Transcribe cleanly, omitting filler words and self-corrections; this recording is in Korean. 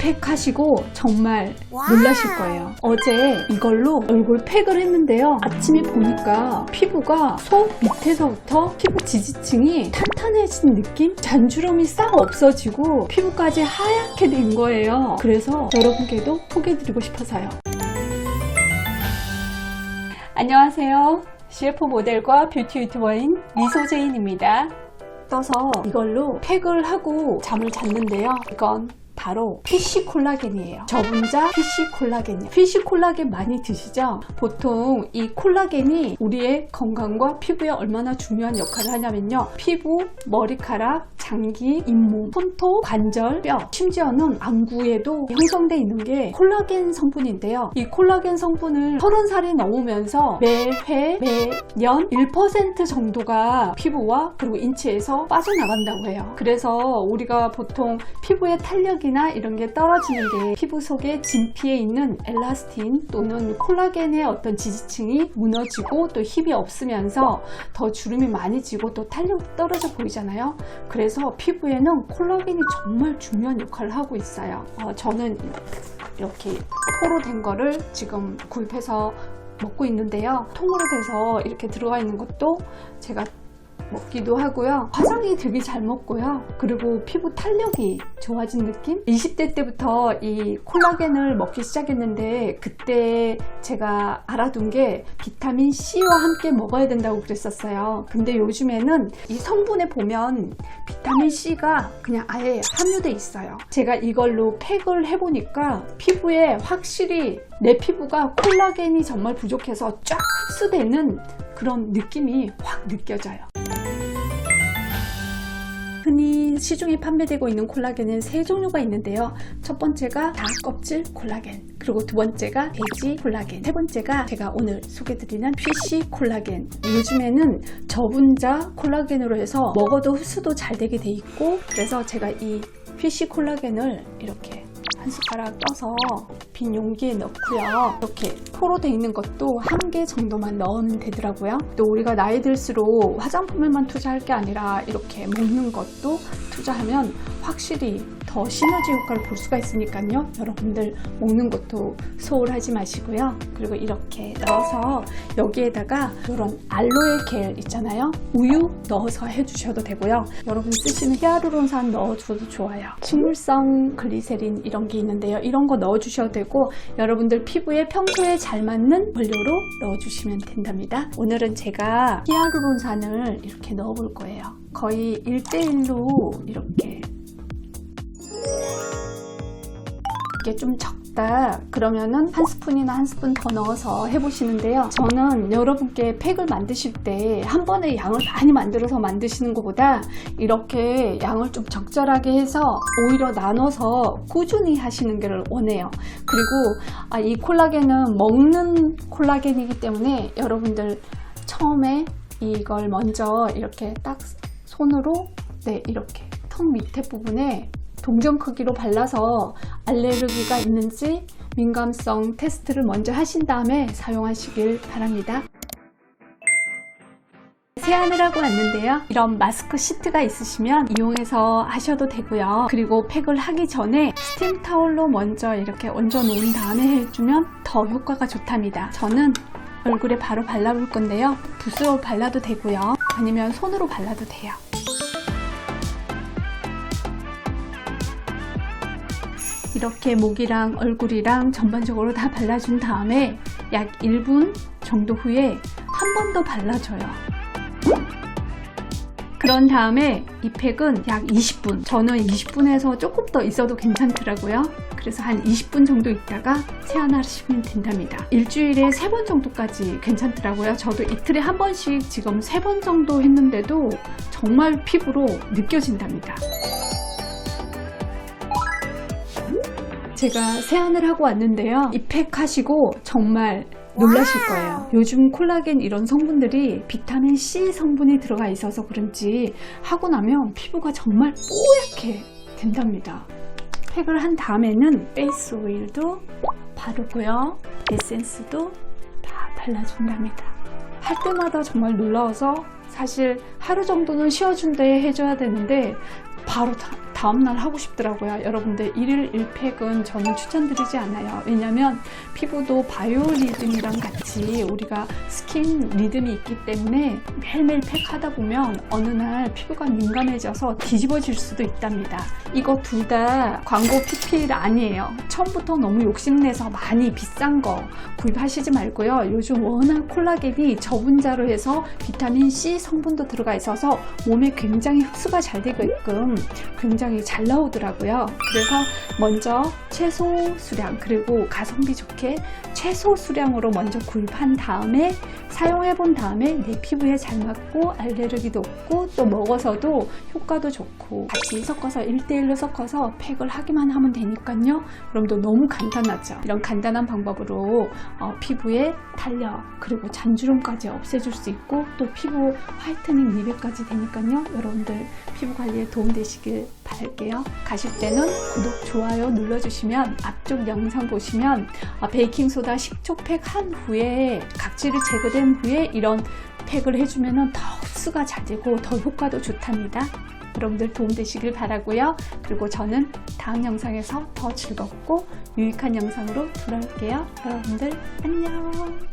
팩 하시고 정말 놀라실 거예요. 어제 이걸로 얼굴 팩을 했는데요. 아침에 보니까 피부가 속 밑에서부터 피부 지지층이 탄탄해진 느낌? 잔주름이 싹 없어지고 피부까지 하얗게 된 거예요. 그래서 여러분께도 소개해드리고 싶어서요. 안녕하세요. CF 모델과 뷰티 유튜버인 미소제인입니다. 떠서 이걸로 팩을 하고 잠을 잤는데요. 이건 바로 PC 콜라겐이에요. 저분자 PC 콜라겐이에요. PC 콜라겐 많이 드시죠? 보통 이 콜라겐이 우리의 건강과 피부에 얼마나 중요한 역할을 하냐면요. 피부, 머리카락, 장기, 잇몸, 손톱, 관절, 뼈, 심지어는 안구에도 형성되어 있는 게 콜라겐 성분인데요. 이 콜라겐 성분을 30살이 넘으면서 매해, 매년 1% 정도가 피부와 그리고 인체에서 빠져나간다고 해요. 그래서 우리가 보통 피부의 탄력이 이런 게 떨어지는 게 피부 속에 진피에 있는 엘라스틴 또는 콜라겐의 어떤 지지층이 무너지고 또 힘이 없으면서 더 주름이 많이 지고 또 탄력이 떨어져 보이잖아요. 그래서 피부에는 콜라겐이 정말 중요한 역할을 하고 있어요. 저는 이렇게 포로 된 거를 지금 구입해서 먹고 있는데요. 통으로 돼서 이렇게 들어가 있는 것도 제가 먹기도 하고요. 화장이 되게 잘 먹고요. 그리고 피부 탄력이 좋아진 느낌? 20대 때부터 이 콜라겐을 먹기 시작했는데 그때 제가 알아둔 게 비타민 C와 함께 먹어야 된다고 그랬었어요. 근데 요즘에는 이 성분에 보면 비타민 C가 그냥 아예 함유돼 있어요. 제가 이걸로 팩을 해보니까 피부에 확실히 내 피부가 콜라겐이 정말 부족해서 쫙 흡수되는 그런 느낌이 확 느껴져요. 흔히 시중에 판매되고 있는 콜라겐은 세 종류가 있는데요. 첫 번째가 닭 껍질 콜라겐, 그리고 두 번째가 돼지 콜라겐, 세 번째가 제가 오늘 소개드리는 PC 콜라겐. 요즘에는 저분자 콜라겐으로 해서 먹어도 흡수도 잘 되게 돼 있고, 그래서 제가 이 PC 콜라겐을 이렇게 한 숟가락 떠서 빈 용기에 넣고요. 이렇게 포로 돼 있는 것도 한 개 정도만 넣으면 되더라고요. 또 우리가 나이 들수록 화장품에만 투자할 게 아니라 이렇게 먹는 것도 투자하면 확실히 더 시너지 효과를 볼 수가 있으니까요. 여러분들 먹는 것도 소홀하지 마시고요. 그리고 이렇게 넣어서 여기에다가 이런 알로에 겔 있잖아요. 우유 넣어서 해주셔도 되고요. 여러분 쓰시는 히아루론산 넣어줘도 좋아요. 식물성 글리세린 이런 게 있는데요. 이런 거 넣어주셔도 되고 여러분들 피부에 평소에 잘 맞는 원료로 넣어주시면 된답니다. 오늘은 제가 히아루론산을 이렇게 넣어볼 거예요. 거의 1대1로 이렇게 이게 좀 적다 그러면은 한 스푼이나 한 스푼 더 넣어서 해보시는데요. 저는 여러분께 팩을 만드실 때 한 번에 양을 많이 만들어서 만드시는 것보다 이렇게 양을 좀 적절하게 해서 오히려 나눠서 꾸준히 하시는 게 원해요. 그리고 이 콜라겐은 먹는 콜라겐이기 때문에 여러분들 처음에 이걸 먼저 이렇게 딱 손으로 이렇게 턱 밑에 부분에 동전 크기로 발라서 알레르기가 있는지 민감성 테스트를 먼저 하신 다음에 사용하시길 바랍니다. 세안을 하고 왔는데요. 이런 마스크 시트가 있으시면 이용해서 하셔도 되고요. 그리고 팩을 하기 전에 스팀 타올로 먼저 이렇게 얹어 놓은 다음에 해주면 더 효과가 좋답니다. 저는 얼굴에 바로 발라볼 건데요. 붓으로 발라도 되고요. 아니면 손으로 발라도 돼요. 이렇게 목이랑 얼굴이랑 전반적으로 다 발라준 다음에 약 1분 정도 후에 한 번 더 발라줘요. 그런 다음에 이 팩은 약 20분, 저는 20분에서 조금 더 있어도 괜찮더라고요. 그래서 한 20분 정도 있다가 세안하시면 된답니다. 일주일에 3번 정도까지 괜찮더라고요. 저도 이틀에 한 번씩 지금 3번 정도 했는데도 정말 피부로 느껴진답니다. 제가 세안을 하고 왔는데요. 이 팩 하시고 정말 놀라실 거예요. 요즘 콜라겐 이런 성분들이 비타민 C 성분이 들어가 있어서 그런지 하고 나면 피부가 정말 뽀얗게 된답니다. 팩을 한 다음에는 페이스 오일도 바르고요. 에센스도 다 발라준답니다. 할 때마다 정말 놀라워서 사실 하루 정도는 쉬어준 데 해줘야 되는데 바로 다음날 하고 싶더라고요. 여러분들 1일 1팩은 저는 추천드리지 않아요. 왜냐면 피부도 바이오리듬이랑 같이 우리가 스킨 리듬이 있기 때문에 매일매일 팩 하다 보면 어느 날 피부가 민감해져서 뒤집어질 수도 있답니다. 이거 둘 다 광고 PPL 아니에요. 처음부터 너무 욕심내서 많이 비싼 거 구입하시지 말고요. 요즘 워낙 콜라겐이 저분자로 해서 비타민 C 성분도 들어가 있어서 몸에 굉장히 흡수가 잘 되게끔 굉장히 잘 나오더라고요. 그래서 먼저 최소 수량, 그리고 가성비 좋게 최소 수량으로 먼저 구입한 다음에 사용해 본 다음에 내 피부에 잘 맞고 알레르기도 없고 또 먹어서도 효과도 좋고 같이 섞어서 1대1로 섞어서 팩을 하기만 하면 되니까요. 여러분도 너무 간단하죠. 이런 간단한 방법으로 피부에 탄력 그리고 잔주름까지 없애줄 수 있고 또 피부 화이트닝 미백까지 되니까요. 여러분들 피부 관리에 도움되시길 바랄게요. 가실 때는 구독, 좋아요 눌러주시면 앞쪽 영상 보시면 베이킹소다 식초팩 한 후에 각질이 제거된 후에 이런 팩을 해주면 더 흡수가 잘 되고 더 효과도 좋답니다. 여러분들 도움되시길 바라고요. 그리고 저는 다음 영상에서 더 즐겁고 유익한 영상으로 돌아올게요. 여러분들 안녕.